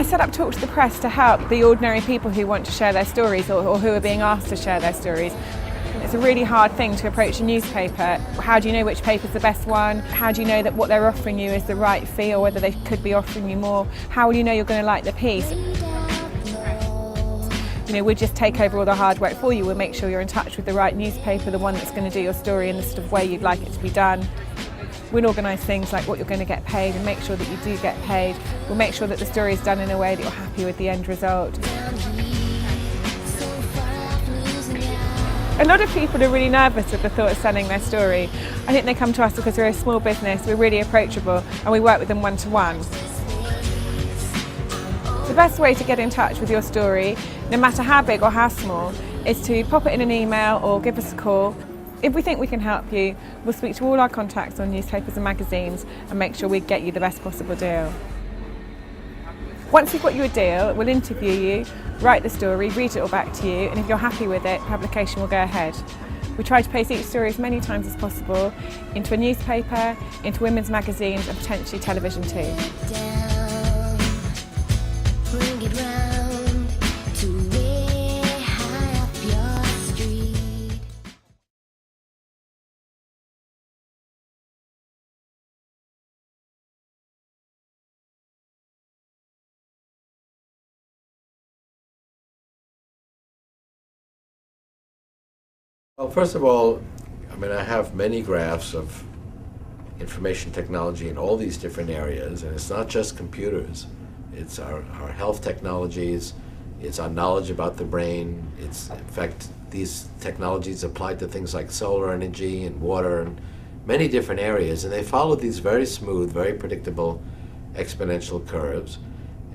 I set up Talk to the Press to help the ordinary people who want to share their stories or who are being asked to share their stories. It's a really hard thing to approach a newspaper. How do you know which paper's the best one? How do you know that what they're offering you is the right fee or whether they could be offering you more? How will you know you're going to like the piece? We'll just take over all the hard work for you. We'll make sure you're in touch with the right newspaper, the one that's going to do your story in the sort of way you'd like it to be done. We'll organise things like what you're going to get paid and make sure that you do get paid. We'll make sure that the story is done in a way that you're happy with the end result. A lot of people are really nervous at the thought of selling their story. I think they come to us because we're a small business, we're really approachable and we work with them one-to-one. The best way to get in touch with your story, no matter how big or how small, is to pop it in an email or give us a call. If we think we can help you, we'll speak to all our contacts on newspapers and magazines and make sure we get you the best possible deal. Once we've got you a deal, we'll interview you, write the story, read it all back to you, and if you're happy with it, publication will go ahead. We try to place each story as many times as possible into a newspaper, into women's magazines and potentially television too. Well, first of all, I have many graphs of information technology in all these different areas, and it's not just computers. It's our health technologies, it's our knowledge about the brain, it's, in fact, these technologies applied to things like solar energy and water and many different areas, and they follow these very smooth, very predictable exponential curves.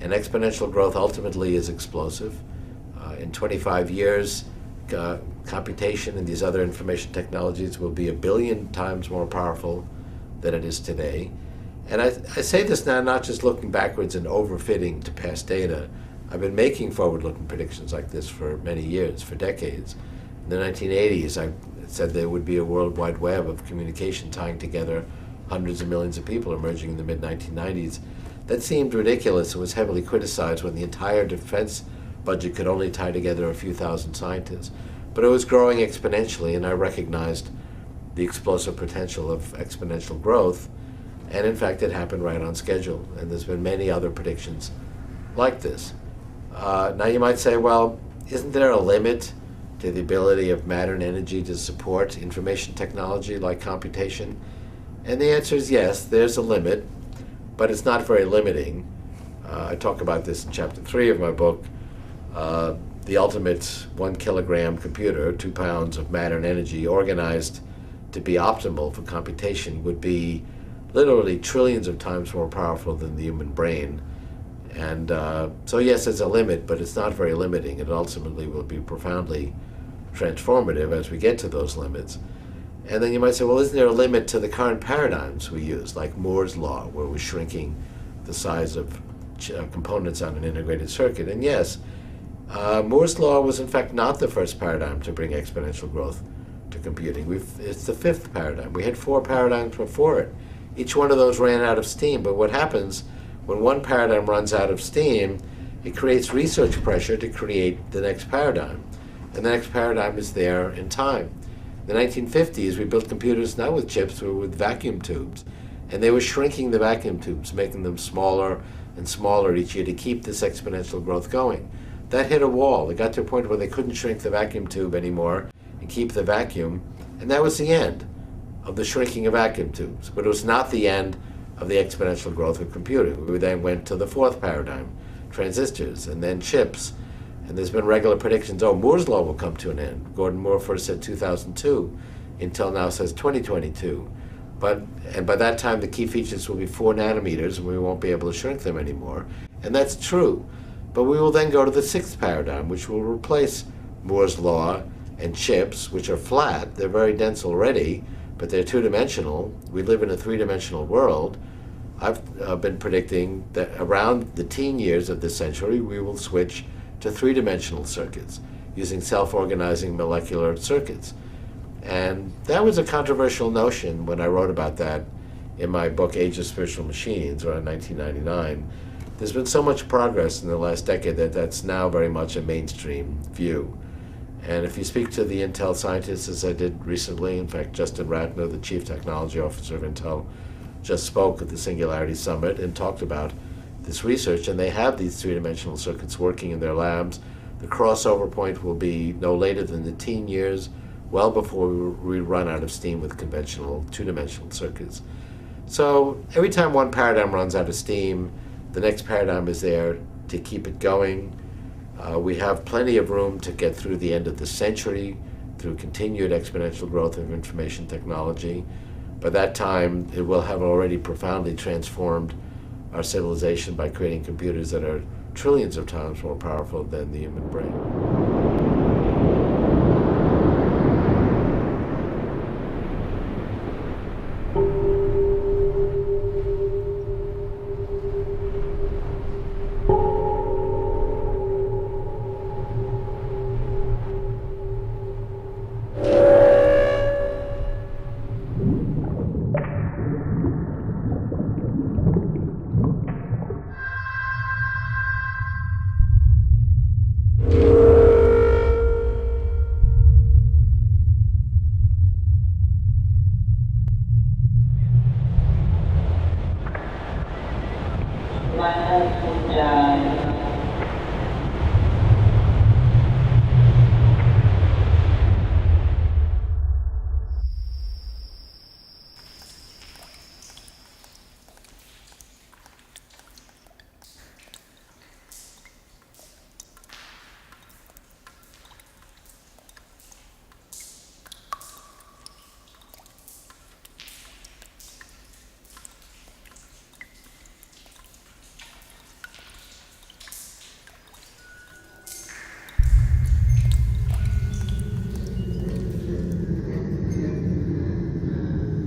And exponential growth ultimately is explosive. In 25 years, computation and these other information technologies will be 1 billion times more powerful than it is today. And I say this now not just looking backwards and overfitting to past data. I've been making forward-looking predictions like this for many years, for decades. In the 1980s, I said there would be a world wide web of communication tying together hundreds of millions of people emerging in the mid-1990s. That seemed ridiculous and was heavily criticized when the entire defense budget could only tie together a few thousand scientists. But it was growing exponentially, and I recognized the explosive potential of exponential growth. And in fact, it happened right on schedule. And there's been many other predictions like this. Now you might say, well, isn't there a limit to the ability of matter and energy to support information technology like computation? And the answer is yes, there's a limit, but it's not very limiting. I talk about this in chapter 3 of my book. The ultimate 1 kilogram computer, 2 pounds of matter and energy organized to be optimal for computation would be literally trillions of times more powerful than the human brain. And so yes, there's a limit, but it's not very limiting. It ultimately will be profoundly transformative as we get to those limits. And then you might say, well, isn't there a limit to the current paradigms we use, like Moore's law, where we're shrinking the size of components on an integrated circuit? And yes, Moore's law was in fact not the first paradigm to bring exponential growth to computing. It's the 5th paradigm. We had 4 paradigms before it. Each one of those ran out of steam, but what happens when one paradigm runs out of steam, it creates research pressure to create the next paradigm. And the next paradigm is there in time. In the 1950s, we built computers not with chips, but with vacuum tubes. And they were shrinking the vacuum tubes, making them smaller and smaller each year to keep this exponential growth going. That hit a wall. It got to a point where they couldn't shrink the vacuum tube anymore and keep the vacuum, and that was the end of the shrinking of vacuum tubes. But it was not the end of the exponential growth of computing. We then went to the 4th paradigm, transistors, and then chips. And there's been regular predictions, Moore's law will come to an end. Gordon Moore first said 2002. Intel now says 2022. And by that time, the key features will be 4 nanometers, and we won't be able to shrink them anymore. And that's true. But we will then go to the 6th paradigm, which will replace Moore's law and chips, which are flat. They're very dense already, but they're 2-dimensional. We live in a 3-dimensional world. I've been predicting that around the teen years of this century, we will switch to 3-dimensional circuits using self-organizing molecular circuits. And that was a controversial notion when I wrote about that in my book, Age of Spiritual Machines, around 1999. there's been so much progress in the last decade that that's now very much a mainstream view. And if you speak to the Intel scientists, as I did recently, in fact, Justin Ratner, the Chief Technology Officer of Intel, just spoke at the Singularity Summit and talked about this research, and they have these three-dimensional circuits working in their labs. The crossover point will be no later than the teen years, well before we run out of steam with conventional two-dimensional circuits. So every time one paradigm runs out of steam, the next paradigm is there to keep it going. We have plenty of room to get through the end of the century through continued exponential growth of information technology. By that time, it will have already profoundly transformed our civilization by creating computers that are trillions of times more powerful than the human brain. My husband died.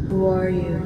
Who are you?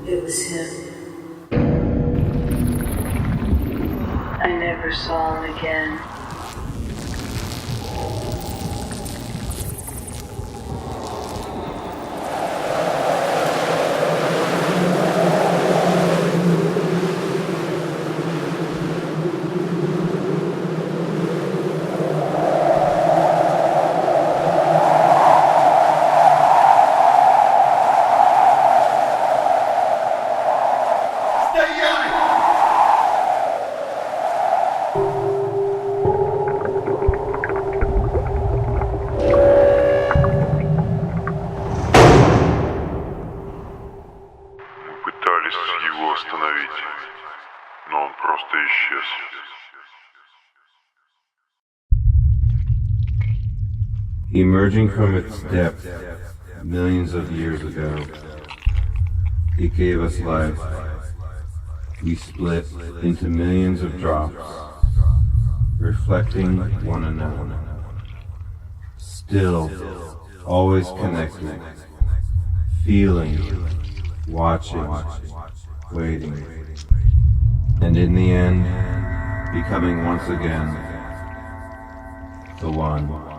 It was him. I never saw him again. Его остановить, но он просто исчез. Emerging from its depth millions of years ago, it gave us life. We split into millions of drops, reflecting one another. Still, always connected, feeling, watching, waiting, and in the end, becoming once again the one.